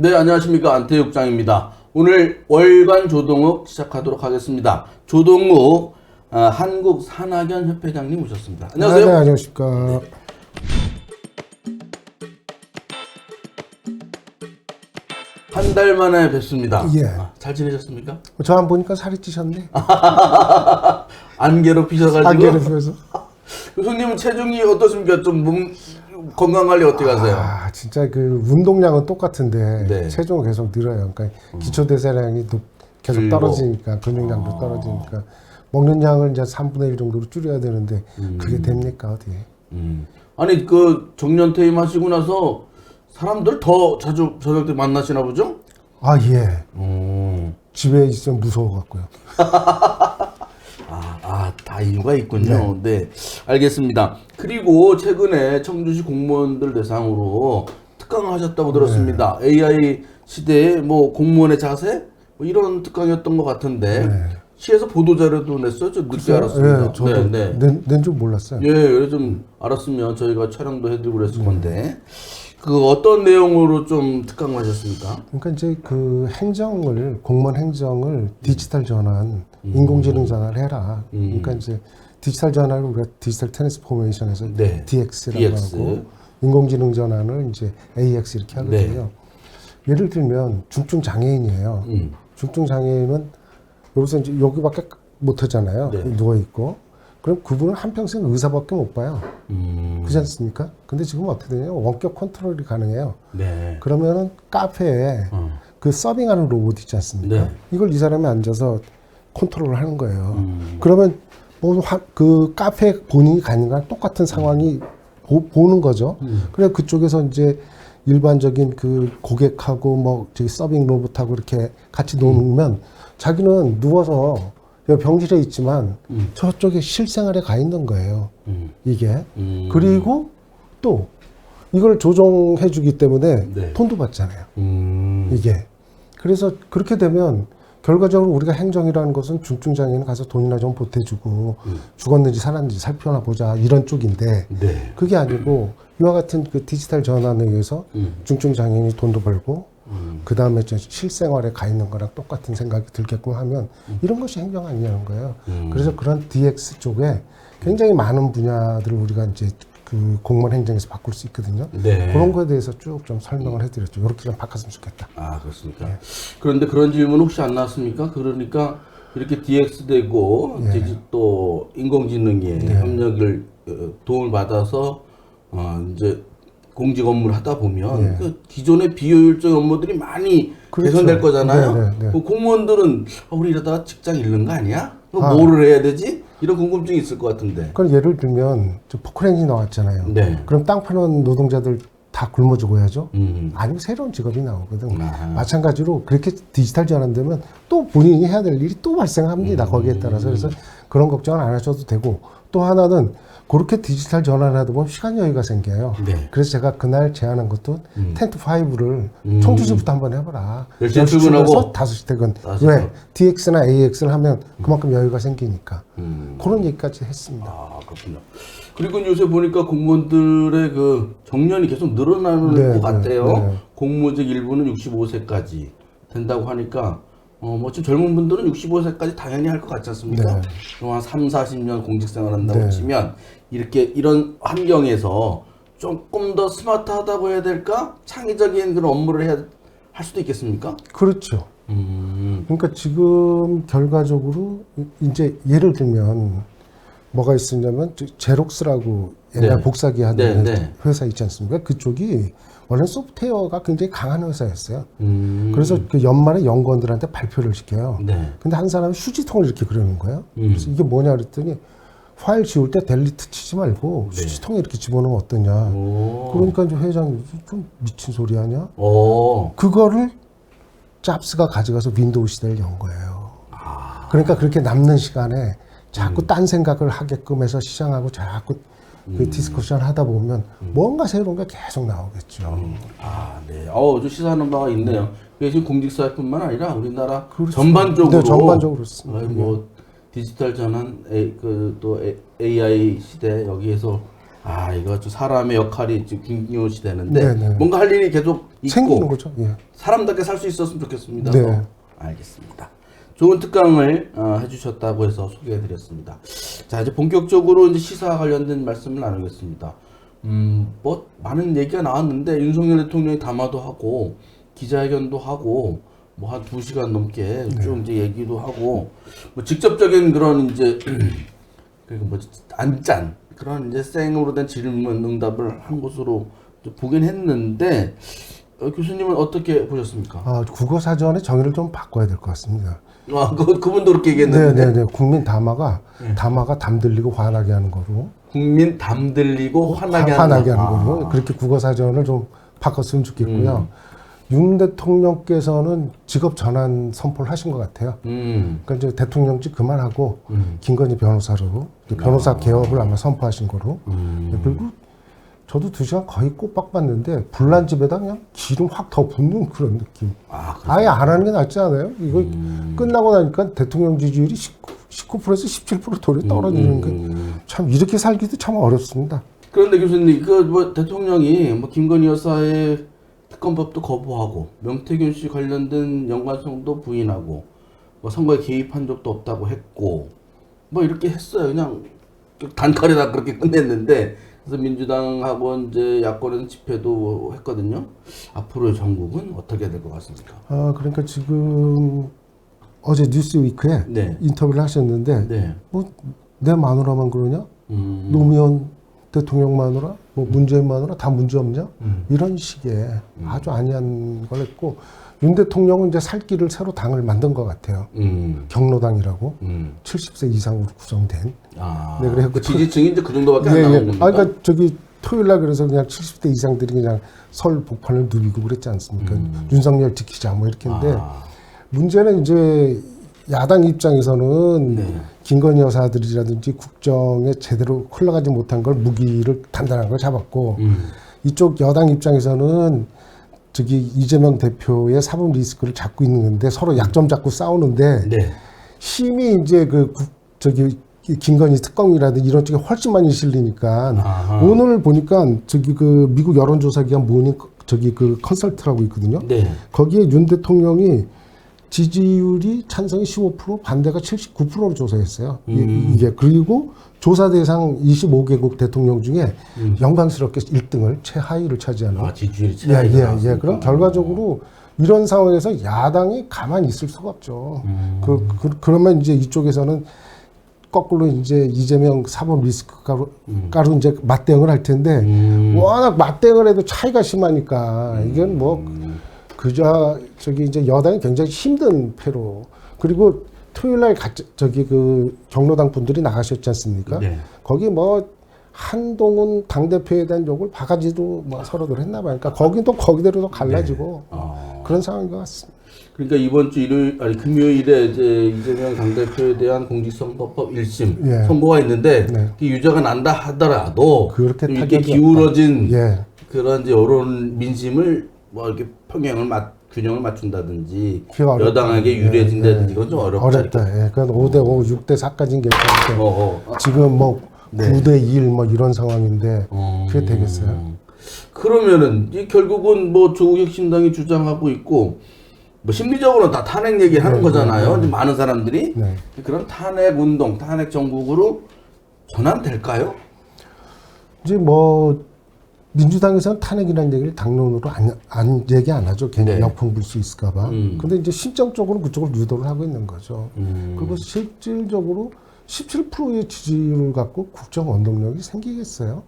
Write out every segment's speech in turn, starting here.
네, 안녕하십니까. 안태육장입니다. 오늘 월간 조동욱 시작하도록 하겠습니다. 조동욱 한국산학연협회장님 모셨습니다. 안녕하세요. 네, 안녕하십니까. 네. 한 달 만에 뵙습니다. 예. 잘 지내셨습니까? 저 안 보니까 살이 찌셨네. 안 괴롭히셔가지고. 안 괴롭혀서. 교수님은 체중이 어떻습니까? 좀 건강 관리 어떻게 하세요? 진짜 그 운동량은 똑같은데 네. 체중은 계속 늘어요. 그러니까 기초 대사량이 계속 줄고. 떨어지니까 근육량도 떨어지니까 먹는 양을 이제 3분의 1 정도로 줄여야 되는데 그게 됩니까 어디에? 아니 그 정년 퇴임하시고 나서 사람들 더 자주 저녁 때 만나시나 보죠? 아 예. 집에 있으면 무서워갖고요. 다 이유가 있군요. 네. 알겠습니다. 그리고 최근에 청주시 공무원들 대상으로 특강을 하셨다고 들었습니다. AI 시대의 뭐 공무원의 자세? 뭐 이런 특강이었던 것 같은데 시에서 보도자료도 냈어요. 저 늦게 알았습니다. 예, 저도 낸 줄 몰랐어요. 예, 그래 좀 알았으면 저희가 촬영도 해드리고 그랬을 건데 그 어떤 내용으로 좀 특강을 하셨습니까? 그러니까 이제 그 행정을 공무원 행정을 디지털 전환, 인공지능 전환을 해라. 그러니까 이제 디지털 전환을 우리가 디지털 트랜스포메이션에서 DX라고 하고 인공지능 전환을 이제 AX 이렇게 하거든요. 예를 들면 중증 장애인이에요. 중증 장애인은 여기서 이제 여기밖에 못 하잖아요. 누워 있고. 그럼 그분은 한평생 의사밖에 못 봐요. 그렇지 않습니까? 근데 지금 어떻게 되냐면 원격 컨트롤이 가능해요. 그러면은 카페에 그 서빙하는 로봇 있지 않습니까? 이걸 이 사람이 앉아서 컨트롤을 하는 거예요. 그러면 뭐 그 카페 본인이 가는 거랑 똑같은 상황이 보는 거죠. 그래 그쪽에서 이제 일반적인 그 고객하고 뭐 저기 서빙 로봇하고 이렇게 같이 놓으면 자기는 누워서 병실에 있지만 저쪽에 실생활에 가 있는 거예요. 이게. 그리고 또 이걸 조정해 주기 때문에 돈도 받잖아요. 이게. 그래서 그렇게 되면 결과적으로 우리가 행정이라는 것은 중증장애인 가서 돈이나 좀 보태주고 죽었는지 살았는지 살펴나 보자 이런 쪽인데 그게 아니고 이와 같은 그 디지털 전환에 의해서 중증장애인이 돈도 벌고 그 다음에 실생활에 가 있는 거랑 똑같은 생각이 들게끔 하면 이런 것이 행정 아니냐는 거예요. 그래서 그런 DX 쪽에 굉장히 많은 분야들을 우리가 이제 그 공무원 행정에서 바꿀 수 있거든요. 그런 거에 대해서 쭉 좀 설명을 해드렸죠. 이렇게 좀 바꿨으면 좋겠다. 아, 그렇습니까? 그런데 그런 질문 혹시 안 나왔습니까? 그러니까 이렇게 DX 되고 또 인공지능의 협력을 도움을 받아서 이제 공직 업무를 하다 보면 그 기존의 비효율적 업무들이 많이 개선될 거잖아요. 그 공무원들은 우리 이러다가 직장 잃는 거 아니야? 뭐를 해야 되지? 이런 궁금증이 있을 것 같은데. 그럼 예를 들면 포크레인이 나왔잖아요. 그럼 땅 파는 노동자들 다 굶어 죽어야죠. 아니면 새로운 직업이 나오거든. 마찬가지로 그렇게 디지털 전환되면 또 본인이 해야 될 일이 또 발생합니다. 거기에 따라서. 그래서 그런 걱정은 안 하셔도 되고 또 하나는 그렇게 디지털 전환을 하다 보면 시간 여유가 생겨요. 그래서 제가 그날 제안한 것도 10 to 5를 청주시부터 한번 해봐라. 10시 출근하고 5시 퇴근. 왜? DX나 AX를 하면 그만큼 여유가 생기니까. 그런 얘기까지 했습니다. 아, 그렇군요. 그리고 요새 보니까 공무원들의 그 정년이 계속 늘어나는 것 같아요. 공무직 일부는 65세까지 된다고 하니까 뭐 좀 젊은 분들은 65세까지 당연히 할 것 같지 않습니까? 한 3, 40년 공직 생활한다고 치면 이런 환경에서 조금 더 스마트하다고 해야 될까? 창의적인 그런 업무를 할 수도 있겠습니까? 그렇죠. 그러니까 지금 결과적으로 이제 예를 들면 뭐가 있었냐면 제록스라고 옛날 복사기 하는 회사 있지 않습니까? 그쪽이 원래 소프트웨어가 굉장히 강한 회사였어요. 그래서 그 연말에 연구원들한테 발표를 시켜요. 근데 한 사람이 휴지통을 이렇게 그리는 거예요. 그래서 이게 뭐냐 그랬더니 파일 지울 때 델리트 치지 말고 휴지통에 이렇게 집어넣으면 어떠냐. 그러니까 이제 회장이 좀 미친 소리 하냐. 그거를 잡스가 가져가서 윈도우 시대를 연 거예요. 그러니까 그렇게 남는 시간에 자꾸 딴 생각을 하게끔 해서 시장하고 자꾸 그 디스커션 하다 보면 뭔가 새로운 게 계속 나오겠죠. 좀 시사하는 바가 있네요. 이게 지금 공직사회뿐만 아니라 우리나라 전반적으로 전반적으로 그렇습니다. 뭐 디지털 전환, 또 AI 시대 여기에서 아, 이거 좀 사람의 역할이 지금 중요시 되는데 네네. 뭔가 할 일이 계속 있고 생기는 거죠. 예. 사람답게 살 수 있었으면 좋겠습니다. 네. 알겠습니다. 좋은 특강을 해주셨다고 해서 소개해드렸습니다. 자, 이제 본격적으로 이제 시사 관련된 말씀을 나누겠습니다. 뭐 많은 얘기가 나왔는데 윤석열 대통령이 담화도 하고 기자회견도 하고 뭐 한 2시간 넘게 쭉 이제 얘기도 하고 뭐 직접적인 그런 이제 그리고 뭐 안짠 그런 이제 생으로 된 질문 응답을 한 것으로 보긴 했는데 교수님은 어떻게 보셨습니까? 국어 사전의 정의를 좀 바꿔야 될 것 같습니다. 그분도 그렇게 얘기했는데. 네네네. 국민 담화가 담들리고 화나게 하는 거로. 국민 담들리고 화나게 하는 거로. 그렇게 국어 사전을 좀 바꿨으면 좋겠고요. 윤 대통령께서는 직업 전환 선포를 하신 것 같아요. 그러니까 이제 대통령직 그만하고 김건희 변호사로 변호사 개업을 아마 선포하신 거로. 그리고 저도 2시간 거의 꼬박 봤는데 불난 집에다 그냥 기름 확 더 붓는 그런 느낌. 아예 안 하는 게 낫지 않아요? 이거 끝나고 나니까 대통령 지지율이 19%에서 17% 돌에 떨어지는 게 참 이렇게 살기도 참 어렵습니다. 그런데 교수님, 뭐 대통령이 뭐 김건희 여사의 특검법도 거부하고 명태균 씨 관련된 연관성도 부인하고 뭐 선거에 개입한 적도 없다고 했고 뭐 이렇게 했어요. 그냥 단칼에다 그렇게 끝냈는데 그래서 민주당하고 이제 야권에서 집회도 했거든요. 앞으로의 정국은 어떻게 될 것 같습니까? 그러니까 지금 어제 뉴스위크에 인터뷰를 하셨는데 뭐 내 마누라만 그러냐? 노무현 대통령 마누라, 뭐 문재인 마누라 다 문제 없냐? 이런 식의 아주 아니한 걸 했고 윤 대통령은 이제 살 길을 새로 당을 만든 것 같아요. 경로당이라고 70세 이상으로 구성된. 네, 그래 그 지지층이 이제 그 정도밖에 안 나오는 겁니까? 그러니까 저기 토요일 날 그래서 그냥 70대 이상들이 그냥 설 복판을 누비고 그랬지 않습니까? 윤석열 지키자 뭐 이렇게 했는데 문제는 이제 야당 입장에서는 김건희 여사들이라든지 국정에 제대로 흘러가지 못한 걸 무기를 단단한 걸 잡았고 이쪽 여당 입장에서는 저기 이재명 대표의 사법 리스크를 잡고 있는 건데 서로 약점 잡고 싸우는데 힘이 이제 저기 김건희 특검이라든지 이런 쪽에 훨씬 많이 실리니까 오늘 보니까 저기 미국 여론조사기관 모닝 저기 컨설트라고 있거든요. 거기에 윤 대통령이 지지율이 찬성이 15% 반대가 79%로 조사했어요. 이게 그리고 조사 대상 25개국 대통령 중에 영광스럽게 1등을 최하위를 차지하는. 지지율이 최하위가 그럼 결과적으로 이런 상황에서 야당이 가만히 있을 수가 없죠. 그러면 이제 이쪽에서는 거꾸로 이제 이재명 사법 리스크가로 이제 맞대응을 할 텐데 워낙 맞대응을 해도 차이가 심하니까 이건 뭐 저기 이제 여당이 굉장히 힘든 패로 그리고 토요일 날 저기 경로당 분들이 나가셨지 않습니까? 거기 뭐 한동훈 당대표에 대한 욕을 바가지로 뭐 서로들 했나 봐요. 그러니까 거긴 또 거기대로 갈라지고 그런 상황인 것 같습니다. 그러니까 이번 주 금요일에 이제 이재명 당대표에 대한 공직선거법 1심 선고가 있는데 유죄가 난다 하더라도 그렇게 이렇게 기울어진 그런 이제 여론 민심을 뭐 이렇게 균형을 맞춘다든지 여당에게 유리해진다든지 이건 좀 어렵다. 그건 5대5, 6대4까지는 괜찮은데 지금 뭐 9대1 뭐 이런 상황인데 그게 되겠어요? 그러면은 결국은 뭐 조국 혁신당이 주장하고 있고 뭐 심리적으로 다 탄핵 얘기하는 거잖아요. 이제 많은 사람들이 그런 탄핵 운동, 탄핵 정국으로 전환될까요? 이제 뭐 민주당에서는 탄핵이라는 얘기를 당론으로 얘기 안 하죠. 괜히 역풍 불 수 있을까봐. 근데 이제 심정적으로 그쪽을 유도를 하고 있는 거죠. 그리고 실질적으로 17%의 지지율을 갖고 국정 원동력이 생기겠어요?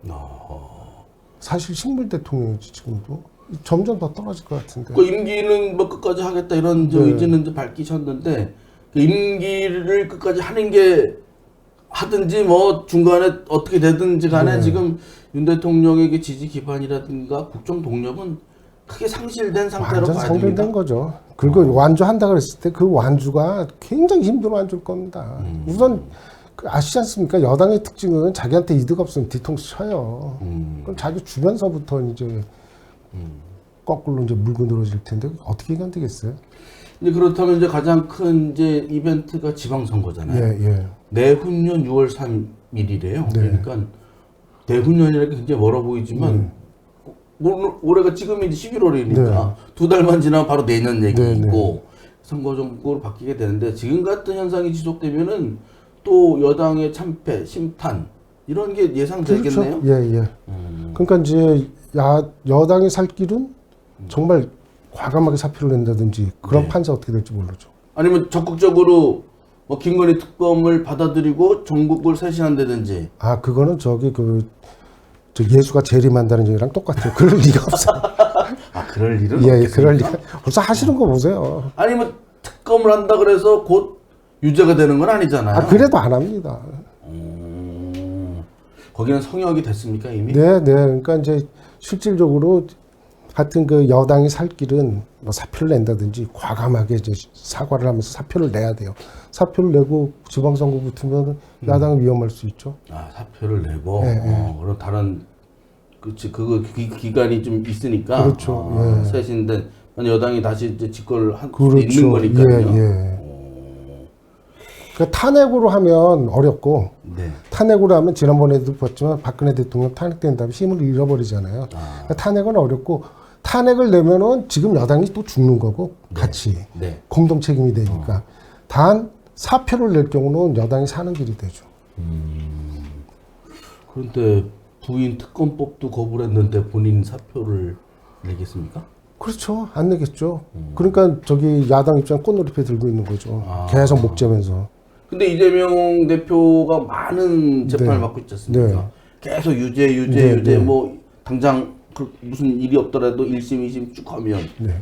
사실 식물 대통령이지 지금도. 점점 더 떨어질 것 같은데. 임기는 뭐 끝까지 하겠다 이런 의지는 이제 밝히셨는데 임기를 끝까지 하는 게 하든지 뭐 중간에 어떻게 되든지 간에 지금 윤 대통령에게 지지 기반이라든가 국정 동력은 크게 상실된 상태로 완전 봐야 상실된 됩니다. 거죠. 그리고 완주한다 그랬을 때 그 완주가 굉장히 힘든 완주일 겁니다. 우선 아시지 않습니까? 여당의 특징은 자기한테 이득 없으면 뒤통수 쳐요. 그럼 자기 주변서부터 이제 거꾸로 이제 물고 늘어질 텐데 어떻게 견디겠어요? 이제 그렇다면 이제 가장 큰 이제 이벤트가 지방선거잖아요. 내후년 6월 3일이래요. 그러니까 대후년이라는 게 굉장히 멀어 보이지만 올해가 지금이 이제 11월이니까 두 달만 지나면 바로 내년 얘기고 선거 정국으로 바뀌게 되는데 지금 같은 현상이 지속되면은 또 여당의 참패, 심탄 이런 게 예상되겠네요. 그렇죠. 예, 예. 그러니까 이제 여당이 살 길은 정말 과감하게 사표를 낸다든지 그런 판세 어떻게 될지 모르죠. 아니면 적극적으로 뭐 김건희 특검을 받아들이고 전국을 쇄신한다든지. 아, 그거는 저 예수가 재림한다는 얘기랑 똑같아요. 그럴 리가 없어. 아, 그럴 일은 예, 없겠습니까? 그럴 리가. 벌써 하시는 거 보세요. 아니 뭐 특검을 한다 그래서 곧 유죄가 되는 건 아니잖아요. 아, 그래도 안 합니다. 거기는 성역이 됐습니까 이미? 네, 네. 그러니까 이제 실질적으로 하여튼 그 여당이 살 길은 뭐 사표를 낸다든지 과감하게 이제 사과를 하면서 사표를 내야 돼요. 사표를 내고 지방선거 붙으면 야당은 위험할 수 있죠. 아, 사표를 내고 네, 그런 다른 그거 기간이 좀 있으니까 그렇죠. 예. 쇄신된 여당이 다시 이제 집권을 할 수 그렇죠. 있는 거니까요. 예, 예. 그러니까 탄핵으로 하면 어렵고 네. 탄핵으로 하면 지난번에도 봤지만 박근혜 대통령 탄핵된 다음에 힘을 잃어버리잖아요. 그러니까 탄핵은 어렵고 탄핵을 내면은 지금 여당이 또 죽는 거고 같이 공동 책임이 되니까 단 사표를 낼 경우는 여당이 사는 길이 되죠. 그런데 부인 특검법도 거부를 했는데 본인 사표를 내겠습니까? 그렇죠. 안 내겠죠. 그러니까 야당 입장 꽃놀이패 들고 있는 거죠. 계속 목재면서. 근데 이재명 대표가 많은 재판을 받고 있지 않습니까? 계속 유죄 뭐 당장 무슨 일이 없더라도 1심, 2심 쭉 하면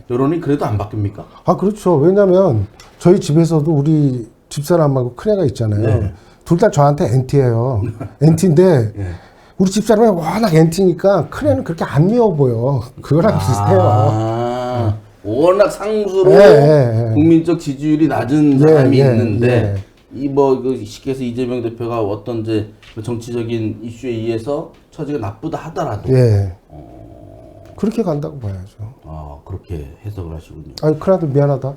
여론이 그래도 안 바뀝니까? 아, 그렇죠. 왜냐면 저희 집에서도 우리 집사람하고 큰애가 있잖아요. 둘 다 저한테 NT예요. NT인데 우리 집사람이 워낙 NT니까 큰애는 그렇게 안 미워 보여. 그거랑 비슷해요. 워낙 상수로 국민적 지지율이 낮은 사람이 있는데 쉽게 해서 이재명 대표가 어떤 이제 정치적인 이슈에 의해서 처지가 나쁘다 하더라도 그렇게 간다고 봐야죠. 아, 그렇게 해석을 하시군요. 아니, 큰아들 미안하다.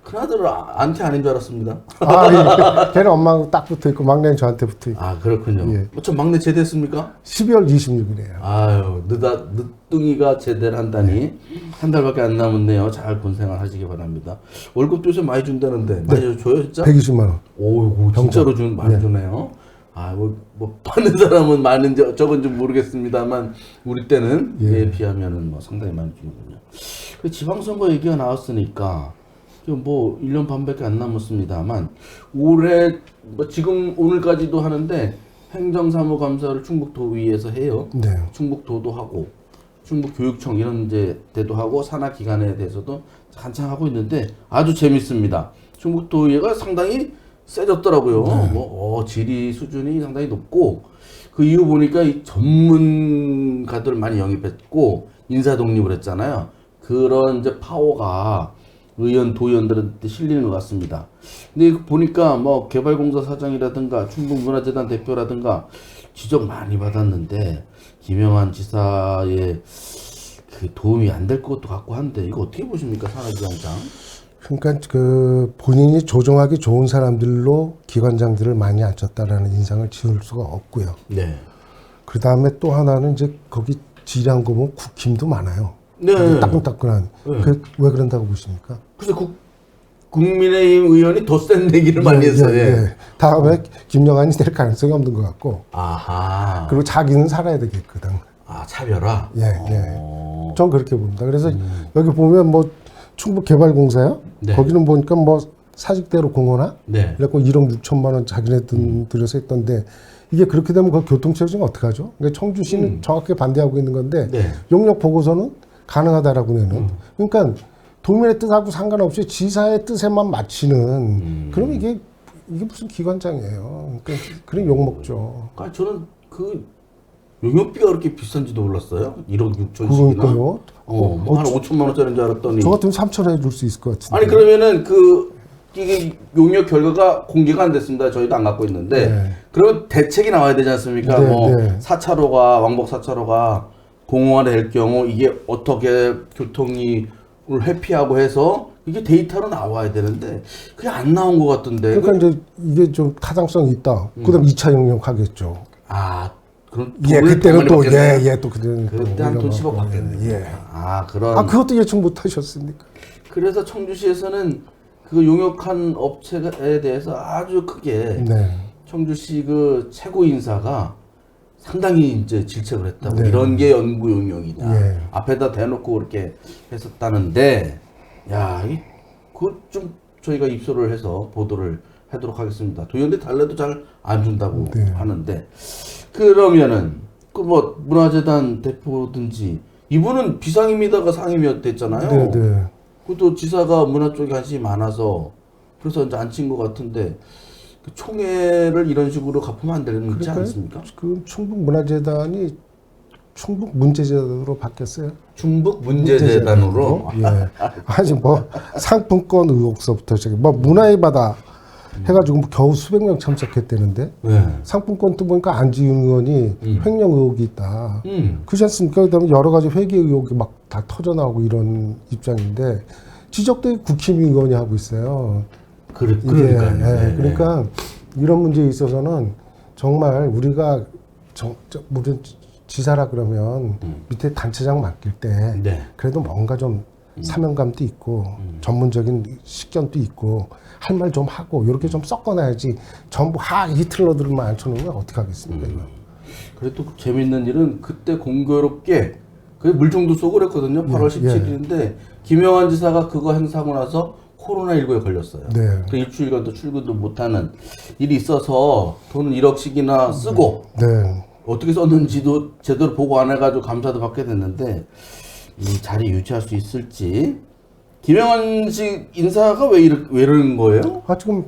큰아들은 안티 아닌 줄 알았습니다. 예. 걔는 엄마하고 딱 붙어 있고 막내는 저한테 붙어 있고. 아, 그렇군요. 저 막내 제대했습니까? 12월 26일이에요. 아유, 늦둥이가 제대를 한다니 한 달밖에 안 남았네요. 잘 본생활 하시기 바랍니다. 월급도 요새 많이 준다는데 많이 줘요, 진짜? 120만 원. 오, 진짜로 많이 주네요. 아, 뭐 받는 사람은 많은지 적은지 모르겠습니다만 우리 때는 비하면은 뭐 상당히 많이 주는군요. 그 지방선거 얘기가 나왔으니까 뭐 1년 반밖에 안 남았습니다만 올해 뭐 지금 오늘까지도 하는데 행정사무감사를 충북도의회에서 해요. 충북도도 하고 충북교육청 이런 데도 하고 산하기관에 대해서도 한창 하고 있는데 아주 재밌습니다. 충북도의회가 상당히 세졌더라고요. 지리 수준이 상당히 높고 그 이후 보니까 이 전문가들을 많이 영입했고 인사 독립을 했잖아요. 그런 이제 파워가 의원, 도의원들한테 실리는 것 같습니다. 근데 보니까 뭐 개발공사 사장이라든가 충북문화재단 대표라든가 지적 많이 받았는데 김영환 지사의 그 도움이 안 될 것도 같고 한데 이거 어떻게 보십니까, 산하기관장? 그러니까 그 본인이 조종하기 좋은 사람들로 기관장들을 많이 앉혔다라는 인상을 지울 수가 없고요. 그 다음에 또 하나는 이제 거기 지리한 거 보면 국힘도 많아요. 따끈따끈한. 왜 그런다고 보십니까? 그래서 국민의힘 의원이 더 센 얘기를 많이 했어요. 다음에 김영환이 될 가능성이 없는 것 같고. 그리고 자기는 살아야 되겠거든. 아, 차별화? 전 그렇게 봅니다. 그래서 여기 보면 뭐 충북개발공사요? 거기는 보니까 뭐 사직대로 공원화? 그래갖고 1억 6천만 원 자기네 돈 들여서 했던데 이게 그렇게 되면 그 교통체증 어떡하죠? 그러니까 청주시는 정확하게 반대하고 있는 건데 용역 보고서는 가능하다라고 내는. 그러니까 도민의 뜻하고 상관없이 지사의 뜻에만 맞추는. 그럼 이게 무슨 기관장이에요. 그러니까 그런 욕 먹죠. 그러니까 저는 그 용역비가 그렇게 비싼지도 몰랐어요. 1억 6천씩이나. 그러니까요. 뭐 한 5천만 원짜리인 줄 알았더니. 저 같으면 3천 해줄 수 있을 것 같은데. 아니 그러면은 이게 용역 결과가 공개가 안 됐습니다. 저희도 안 갖고 있는데. 그러면 대책이 나와야 되지 않습니까? 4차로가 왕복 4차로가 공허화될 경우 이게 어떻게 교통이 회피하고 해서 이게 데이터로 나와야 되는데 그게 안 나온 것 같던데. 그러니까 이제 이게 좀 타당성이 있다. 그다음 2차 영역 하겠죠. 아, 그럼 그때는 또 또 그때는 그때 한 돈 10억 받겠네. 예. 그런. 그것도 예측 못 하셨습니까? 그래서 청주시에서는 그 용역한 업체에 대해서 아주 크게 네. 청주시 그 최고 인사가 상당히 이제 질책을 했다고. 네. 이런 게 연구 용역이냐. 예. 앞에다 대놓고 그렇게 했었다는데, 그것 좀 저희가 입소를 해서 보도를 하도록 하겠습니다. 도연대 달래도 잘 안 준다고 네. 하는데, 그러면은 그 뭐 문화재단 대표든지 이분은 비상임이다가 상임이 됐잖아요. 네. 그것도 지사가 문화 쪽에 관심이 많아서 그래서 이제 안 친 것 같은데 그 총회를 이런 식으로 갚으면 안 되지 않습니까? 그 충북문화재단이 충북문제재단으로 바뀌었어요. 충북문제재단으로. 예. 아니 뭐 상품권 의혹서부터 시작해 뭐 문화의 바다 해가지고 겨우 수백 명 참석했대는데 상품권 또 보니까 안지윤 의원이 횡령 의혹이 있다. 그렇지 않습니까? 그다음에 여러 가지 회계 의혹이 막 다 터져 나오고 이런 입장인데 지적도 국힘 의원이 하고 있어요. 그러니까요. 그러니까 이런 문제에 있어서는 정말 우리가 무슨 지사라 그러면 밑에 단체장 맡길 때 그래도 뭔가 좀 사명감도 있고 전문적인 식견도 있고 할 말 좀 하고 이렇게 좀 섞어놔야지 전부 히틀러들만 앉혀놓으면 어떻게 하겠습니까? 이거. 그래도 재밌는 일은 그때 공교롭게 그게 물총도 쏘고 그랬거든요. 8월 17일인데 김영환 지사가 그거 행사하고 나서 코로나19에 걸렸어요. 그 일주일간도 출근도 못하는 일이 있어서 돈은 1억씩이나 쓰고 어떻게 썼는지도 제대로 보고 안 해가지고 감사도 받게 됐는데 이 자리 유지할 수 있을지. 김영환식 인사가 왜 이러는 거예요? 지금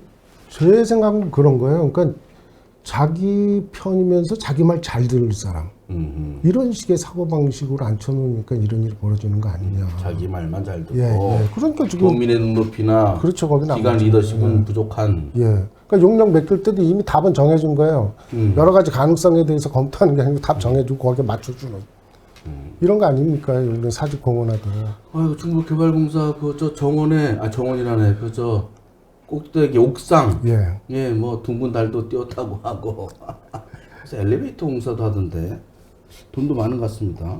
제 생각은 그런 거예요. 그러니까 자기 편이면서 자기 말 잘 들을 사람. 이런 식의 사고방식으로 앉혀놓으니까 이런 일이 벌어지는 거 아니냐. 자기 말만 잘 듣고. 그러니까 지금 국민의 눈높이나 그렇죠, 거기는 기관 리더십은 부족한. 그러니까 용역 맡길 때도 이미 답은 정해준 거예요. 여러 가지 가능성에 대해서 검토하는 게 아니고 답 정해주고 거기에 맞춰주는. 이런 거 아닙니까? 우리 사직 공헌하도. 충북개발공사 저 정원에 정원이라네. 저 꼭대기 옥상. 뭐 둥근 달도 띄었다고 하고. 그래서 엘리베이터 공사도 하던데 돈도 많은 것 같습니다.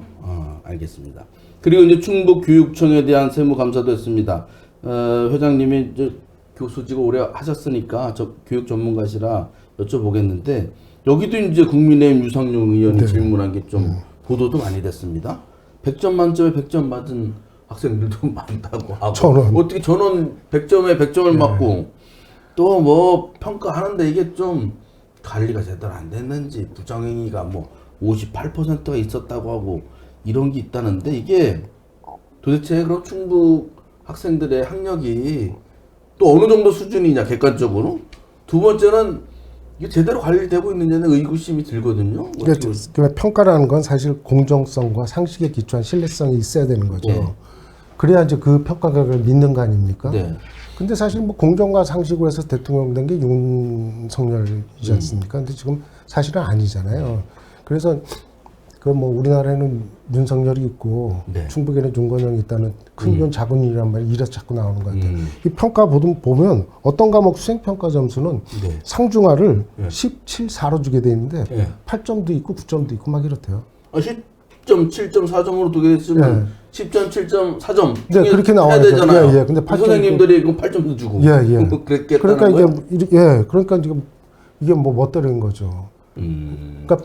알겠습니다. 그리고 이제 충북교육청에 대한 세무감사도 했습니다. 회장님이 이제 교수직을 오래 하셨으니까 교육 전문가시라 여쭤보겠는데 여기도 이제 국민의힘 유상용 의원이 질문한 게 좀 보도도 많이 됐습니다. 100점 만점에 100점 맞은 학생들도 많다고 하고 어떻게 전원 100점에 100점을 맞고 또 뭐 평가하는데 이게 좀 관리가 제대로 안 됐는지 부정행위가 뭐 58%가 있었다고 하고 이런 게 있다는데 이게 도대체 그럼 충북 학생들의 학력이 또 어느 정도 수준이냐 객관적으로. 두 번째는 이게 제대로 관리되고 있느냐는 의구심이 들거든요. 그러니까 평가라는 건 사실 공정성과 상식에 기초한 신뢰성이 있어야 되는 거죠. 그래야 이제 그 평가를 믿는 거 아닙니까? 근데 사실 뭐 공정과 상식으로 해서 대통령 된 게 윤석열이지 않습니까? 근데 지금 사실은 아니잖아요. 그래서 그 뭐 우리나라에는 윤석열이 있고 충북에는 윤건영이 있다는 큰 돈 작은 일이란 말이 이래서 자꾸 나오는 것 같아요. 이 평가 보면 어떤 과목 수행평가 점수는 상중하를 17, 4로 주게 돼 있는데 8점도 있고 9점도 있고 막 이렇대요. 10점, 7점, 4점으로 두게 됐으면 10점, 7점, 4점 그렇게 나와야 되잖아요. 근데 선생님들이 그 8점도 주고 그랬겠다는 그러니까 거예요? 그러니까 지금 이게 뭐 멋대로인 거죠. 그러니까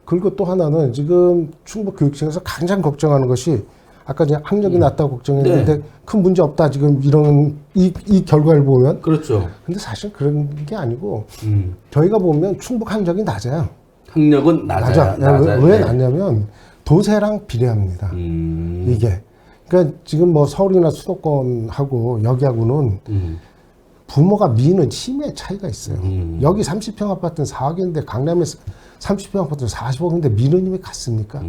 그리고 또 하나는 지금 충북교육청에서 가장 걱정하는 것이 아까 이제 학력이 낮다고 걱정했는데 큰 문제 없다 지금 이런 이 결과를 보면 근데 사실 그런 게 아니고 저희가 보면 충북 학력이 낮아요. 학력은 낮아요. 왜 낮냐면 도세랑 비례합니다. 이게 그러니까 지금 뭐 서울이나 수도권하고 여기하고는 부모가 미는 힘의 차이가 있어요. 여기 30평 아파트는 4억인데 강남에 30평 아파트는 40억인데 미는 힘이 같습니까?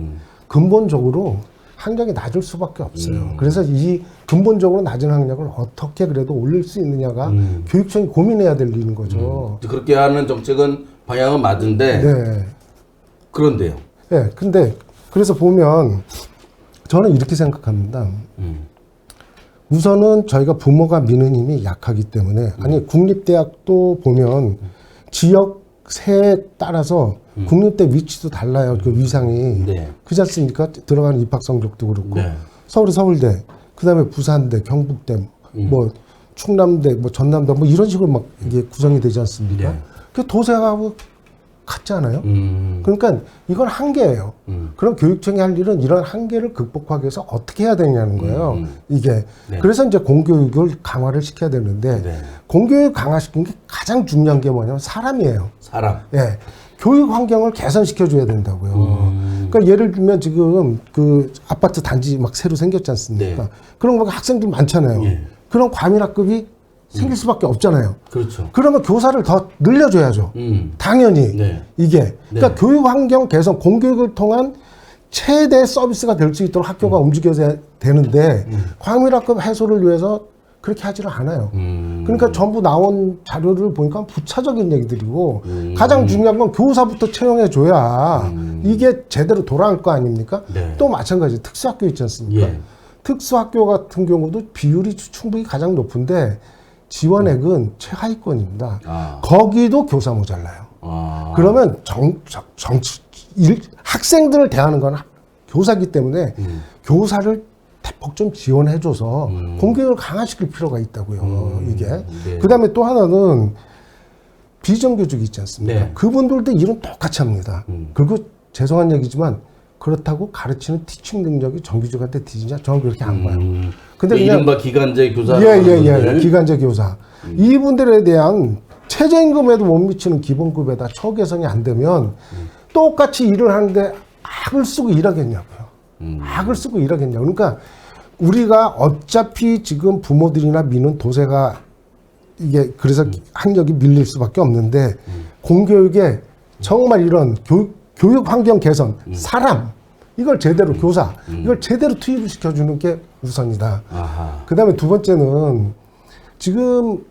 근본적으로 학력이 낮을 수밖에 없어요. 그래서 이 근본적으로 낮은 학력을 어떻게 그래도 올릴 수 있느냐가 교육청이 고민해야 될 일인 거죠. 그렇게 하는 정책은 방향은 맞은데 그런데요. 근데 그래서 보면 저는 이렇게 생각합니다. 우선은 저희가 부모가 미는 힘이 약하기 때문에 아니 국립대학도 보면 지역세에 따라서 국립대 위치도 달라요. 그 위상이. 네. 그렇지 않습니까? 들어가는 입학 성적도 그렇고 네. 서울의 서울대, 그다음에 부산대, 경북대, 뭐 충남대, 뭐 전남대 뭐 이런 식으로 막 이게 구성이 되지 않습니까? 네. 그 도세하고 같지 않아요? 그러니까 이건 한계예요. 그럼 교육청이 할 일은 이런 한계를 극복하기 위해서 어떻게 해야 되냐는 거예요. 이게. 네. 그래서 이제 공교육을 강화를 시켜야 되는데 네. 공교육 강화시키는 게 가장 중요한 게 뭐냐면 사람이에요. 사람. 예. 교육 환경을 개선시켜 줘야 된다고요. 그러니까 예를 들면 지금 그 아파트 단지 막 새로 생겼지 않습니까? 네. 그런 거 학생들 많잖아요. 예. 그런 과밀학급이 생길 수밖에 없잖아요. 그렇죠. 그러면 교사를 더 늘려줘야죠. 당연히 네. 이게 그러니까 교육 환경 개선, 공교육을 통한 최대 서비스가 될 수 있도록 학교가 움직여야 되는데 과밀학급 해소를 위해서 그렇게 하지를 않아요. 그러니까 전부 나온 자료를 보니까 부차적인 얘기들이고 가장 중요한 건 교사부터 채용해 줘야 이게 제대로 돌아갈 거 아닙니까? 네. 또 마찬가지 특수학교 있지 않습니까? 예. 특수학교 같은 경우도 비율이 충분히 가장 높은데 지원액은 최하위권입니다. 아. 거기도 교사 모자라요. 아. 그러면 학생들을 대하는 건 교사기 때문에 교사를 대폭 좀 지원해줘서 공교육을 강화시킬 필요가 있다고요. 이게. 네. 그다음에 또 하나는 비정규직이 있지 않습니까? 네. 그분들도 일은 똑같이 합니다. 그리고 죄송한 얘기지만 그렇다고 가르치는 티칭 능력이 정규직한테 뒤지냐? 저는 그렇게 안 봐요. 근데 이른바 기간제 교사. 예. 기간제 교사. 이분들에 대한 최저임금에도 못 미치는 기본급에다 처우 개선이 안 되면 똑같이 일을 하는데 악을 쓰고 일하겠냐고요. 악을 쓰고 일하겠냐고. 그러니까 우리가 어차피 지금 부모들이나 미는 도세가 이게 그래서 학력이 밀릴 수밖에 없는데 공교육에 정말 이런 교육 환경 개선, 사람 이걸 제대로 교사 이걸 제대로 투입을 시켜주는 게 우선이다. 그 다음에 두 번째는 지금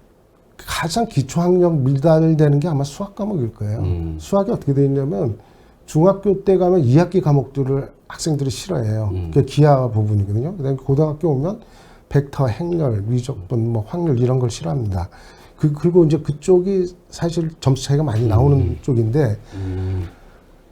가장 기초학력 밀달되는 게 아마 수학 과목일 거예요. 수학이 어떻게 되어 있냐면 중학교 때 가면 2학기 과목들을 학생들이 싫어해요. 그게 기하 부분이거든요. 그 다음에 고등학교 오면 벡터, 행렬, 미적분, 뭐 확률 이런 걸 싫어합니다. 그리고 이제 그쪽이 사실 점수 차이가 많이 나오는 쪽인데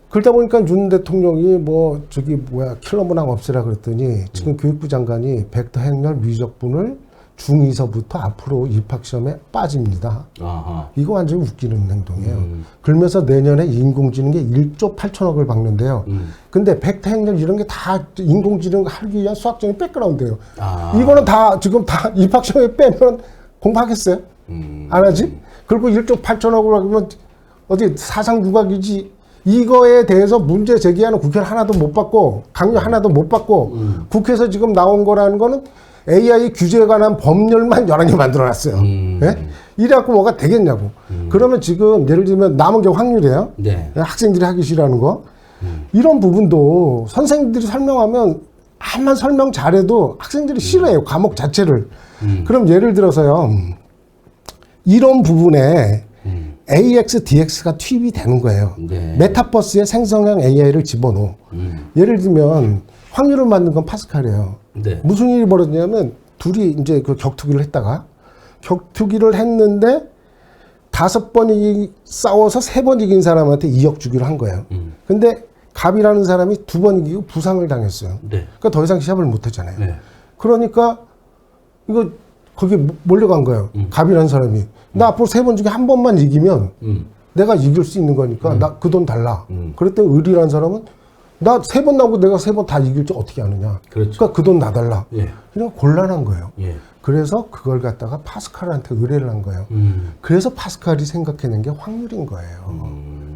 그러다 보니까 윤 대통령이 뭐 저기 뭐야 킬러 문항 없애라 그랬더니 지금 교육부 장관이 벡터, 행렬, 미적분을 중2서부터 앞으로 입학시험에 빠집니다. 아하. 이거 완전히 웃기는 행동이에요. 그러면서 내년에 인공지능에 1조 8천억을 박는데요. 근데 벡터, 행렬 이런 게 다 인공지능 하기 위한 수학적인 백그라운드예요. 아. 이거는 다 지금 다 입학시험에 빼면 공부하겠어요? 안 하지? 그리고 1조 8천억을 하면 어디 사상 누각이지? 이거에 대해서 문제 제기하는 국회를 하나도 못 받고 강요 하나도 못 받고 국회에서 지금 나온 거라는 거는 AI 규제에 관한 법률만 11개 만들어놨어요. 예? 이래갖고 뭐가 되겠냐고. 그러면 지금 예를 들면 남은 게 확률이에요. 네. 학생들이 하기 싫어하는 거. 이런 부분도 선생님들이 설명하면 암만 설명 잘해도 학생들이 싫어해요. 과목 자체를. 그럼 예를 들어서요. 이런 부분에 AX, DX가 투입이 되는 거예요. 네. 메타버스에 생성형 AI를 집어넣어. 예를 들면 확률을 만든 건 파스칼이에요. 네. 무슨 일이 벌어지냐면 둘이 이제 그 격투기를 했다가 격투기를 했는데 5번 싸워서 3번 이긴 사람한테 2억 주기로 한 거예요. 근데 갑이라는 사람이 2번 이기고 부상을 당했어요. 네. 그러니까 더 이상 시합을 못 했잖아요. 네. 그러니까 이거 거기 몰려간 거예요. 갑이라는 사람이. 나 앞으로 3번 중에 한 번만 이기면 내가 이길 수 있는 거니까 나 그 돈 달라. 그랬더니 을이라는 사람은 나 3번 나오고 내가 3번 다 이길 줄 어떻게 아느냐. 그렇죠. 그러니까 그 돈 놔달라. 예. 그냥 곤란한 거예요. 예. 그래서 그걸 갖다가 파스칼한테 의뢰를 한 거예요. 그래서 파스칼이 생각해낸 게 확률인 거예요.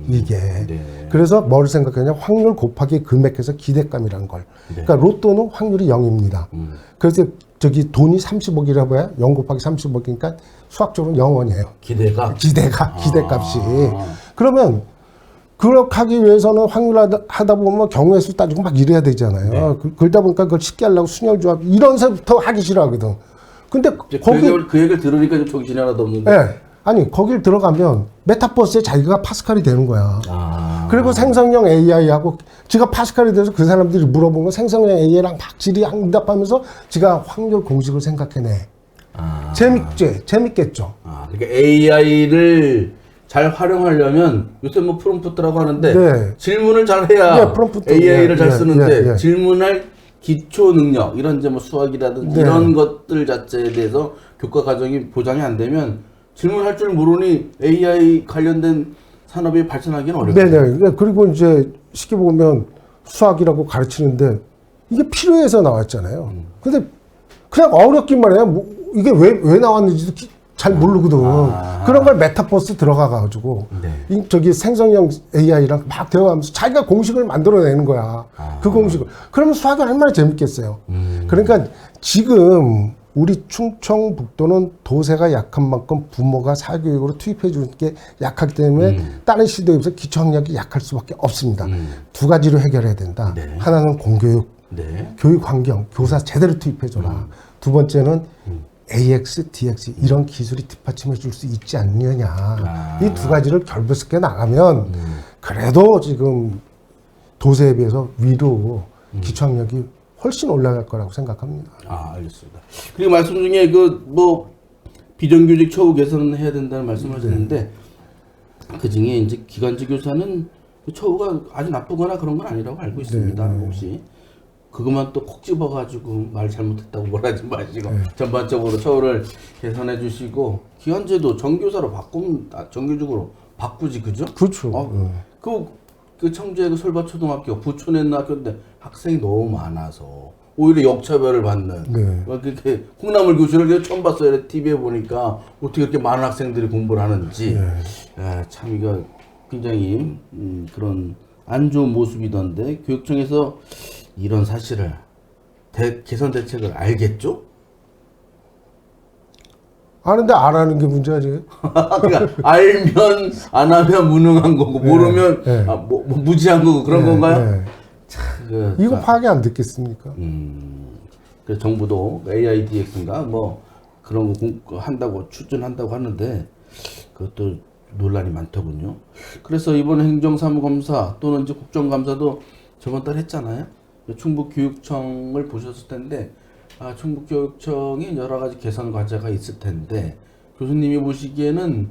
이게. 네. 그래서 뭘 생각했냐? 확률 곱하기 금액해서 기대감이란 걸. 네. 그러니까 로또는 확률이 0입니다. 그래서 저기 돈이 30억이라고 해야 0 곱하기 30억이니까 수학적으로는 0원이에요. 기대값이. 그러면 그렇게 하기 위해서는 확률 하다 보면 경우의 수 따지고 막 이래야 되잖아요. 네. 그러다 보니까 그걸 쉽게 하려고 순열조합 이런 새부터 하기 싫어하거든. 근데 그 얘기를 들으니까 좀 정신이 하나도 없는데. 네. 아니 거길 들어가면 메타버스에 자기가 파스칼이 되는 거야. 그리고 생성형 AI하고 지가 파스칼이 돼서 그 사람들이 물어본 건 생성형 AI랑 막 질의응답하면서 지가 확률 공식을 생각해내. 재밌겠죠. 그러니까 AI를 잘 활용하려면 요새 뭐 프롬프트라고 하는데 네. 질문을 잘 해야 네, 프롬프트. AI를 예, 잘 예, 쓰는데 예, 예. 질문할 기초 능력 이런 이제 뭐 수학이라든지 네. 이런 것들 자체에 대해서 교과 과정이 보장이 안 되면 질문할 줄 모르니 AI 관련된 산업이 발전하기는 어렵죠. 네네. 그리고 이제 쉽게 보면 수학이라고 가르치는데 이게 필요해서 나왔잖아요. 근데 그냥 어렵기만 해요. 뭐 이게 왜 나왔는지도 잘 모르거든. 그런 걸 메타버스 들어가가지고 네. 저기 생성형 AI랑 막 대화하면서 자기가 공식을 만들어내는 거야. 그 공식을. 그러면 수학이 얼마나 재밌겠어요. 그러니까 지금 우리 충청북도는 도세가 약한 만큼 부모가 사교육으로 투입해 주는 게 약하기 때문에 다른 시도에 비해서 기초학력이 약할 수밖에 없습니다. 두 가지로 해결해야 된다. 네. 하나는 공교육, 네. 교육 환경, 교사 제대로 투입해 줘라. 두 번째는 AX, DX 이런 기술이 뒷받침해 줄 수 있지 않느냐. 이 두 가지를 결부시켜 나가면 그래도 지금 도세에 비해서 위로 기초학력이 훨씬 올라갈 거라고 생각합니다. 알겠습니다. 그리고 말씀 중에 그 뭐 비정규직 처우 개선을 해야 된다는 말씀을 하셨는데 그 중에 이제 기간제 교사는 그 처우가 아주 나쁘거나 그런 건 아니라고 알고 있습니다. 혹시 그것만 또 콕 집어가지고 말 잘못했다고 뭐라지 마시고 전반적으로 처우를 개선해 주시고 기간제도 정교사로 바꾸면 정규직으으로 바꾸지 그죠? 그렇죠. 그 청주의 그 솔밭초등학교 부촌에 있는 학교인데 학생이 너무 많아서 오히려 역차별을 받는 그렇게 콩나물 교실을 처음 봤어요. TV에 보니까 어떻게 그렇게 많은 학생들이 공부를 하는지 참 이거 굉장히 그런 안 좋은 모습이던데 교육청에서 이런 사실을 개선 대책을 알겠죠? 아는데 안 하는 게 문제지. 그러니까 알면 안 하면 무능한 거고 모르면 무지한 거고 그런 건가요? 참, 이거 파악이 안 됐겠습니까? 그래서 정부도 AI DX인가 뭐 그런 거 한다고 추진한다고 하는데 그것도 논란이 많더군요. 그래서 이번 행정사무검사 또는 이제 국정감사도 저번 달 했잖아요. 충북교육청을 보셨을 텐데 충북교육청이 여러 가지 개선 과제가 있을 텐데 교수님이 보시기에는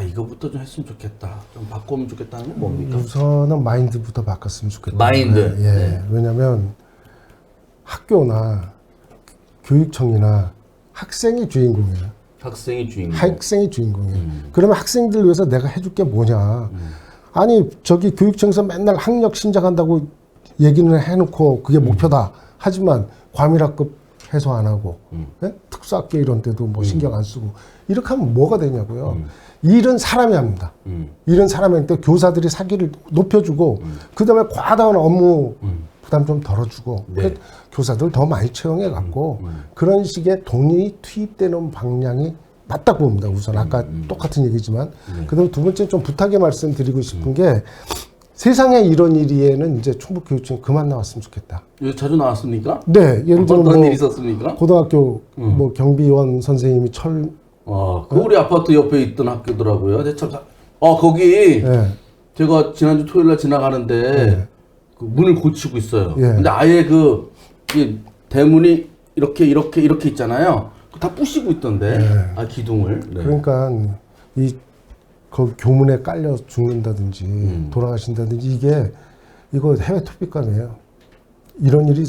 이거부터 좀 했으면 좋겠다, 좀 바꾸면 좋겠다는 건 뭡니까? 우선은 마인드부터 바꿨으면 좋겠다. 마인드. 네. 왜냐하면 학교나 교육청이나 학생이 주인공이에요. 학생이 주인공. 학생이 주인공이에요. 그러면 학생들 위해서 내가 해줄 게 뭐냐? 아니 저기 교육청에서 맨날 학력 신작한다고 얘기는 해놓고 그게 목표다. 하지만 과밀학급 해소 안 하고 특수학교 이런 데도 뭐 신경 안 쓰고 이렇게 하면 뭐가 되냐고요. 일은 사람이 합니다. 일은 사람이 하는데 교사들이 사기를 높여주고 그다음에 과다한 업무 부담 좀 덜어주고 교사들 더 많이 채용해 갖고 그런 식의 돈이 투입되는 방향이 맞다고 봅니다. 우선 아까 똑같은 얘기지만 그다음에 두 번째 좀 부탁의 말씀드리고 싶은 게 세상에 이런 일에는 이제 충북교육청이 그만 나왔으면 좋겠다. 이거 자주 나왔습니까? 네, 예를 들면 어떤 일이 있었습니까? 고등학교 뭐 경비원 선생님이 그 우리 아파트 옆에 있던 학교더라고요. 근데 참, 거기 제가 지난주 토요일날 지나가는데 그 문을 고치고 있어요. 근데 아예 이 대문이 이렇게 있잖아요. 다 부시고 있던데. 기둥을. 그러니까 그 교문에 깔려 죽는다든지 돌아가신다든지 이거 해외 토픽감이에요. 이런 일이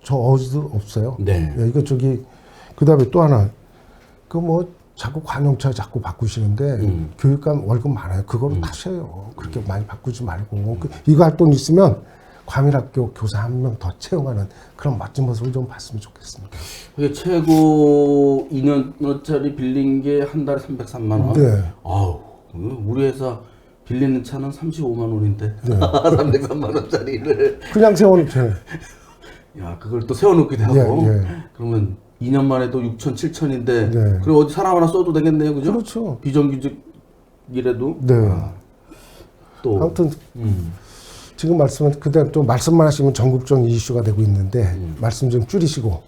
저 어디도 없어요. 이거 그다음에 또 하나 자꾸 관용차 자꾸 바꾸시는데 교육감 월급 많아요. 그거로 타셔요. 그렇게 많이 바꾸지 말고 이거 할 돈 있으면 과밀학교 교사 한 명 더 채용하는 그런 멋진 모습을 좀 봤으면 좋겠습니다. 그게 최고 2년짜리 빌린 게 한 달에 303만 원. 우리 회사 빌리는 차는 35만 원인데 303만 원짜리를 그냥 세워놓죠. 야, 그걸 또 세워놓기도 하고 그러면 2년 만에도 6천, 7천인데 그럼 어디 사람 하나 써도 되겠네요, 그죠? 그렇죠. 비정규직이라도. 또 아무튼 지금 그다음 또 말씀만 하시면 전국적 이슈가 되고 있는데 말씀 좀 줄이시고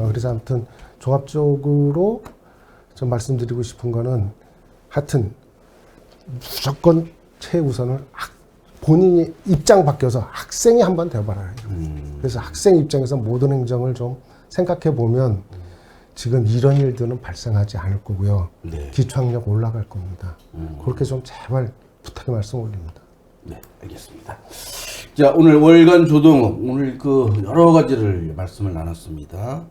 그래서 아무튼 종합적으로 좀 말씀드리고 싶은 거는 하여튼 무조건 최우선을 본인이 입장 바뀌어서 학생이 한번 돼봐라. 그래서 학생 입장에서 모든 행정을 좀 생각해 보면 지금 이런 일들은 발생하지 않을 거고요. 네. 기초학력 올라갈 겁니다. 그렇게 좀 제발 부탁의 말씀 올립니다. 네, 알겠습니다. 자, 오늘 월간 조동 오늘 그 여러 가지를 말씀을 나눴습니다.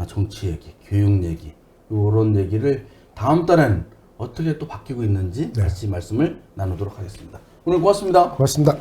정치 얘기, 교육 얘기, 이런 얘기를 다음 달엔 어떻게 또 바뀌고 있는지 네. 다시 말씀을 나누도록 하겠습니다. 오늘 고맙습니다. 고맙습니다.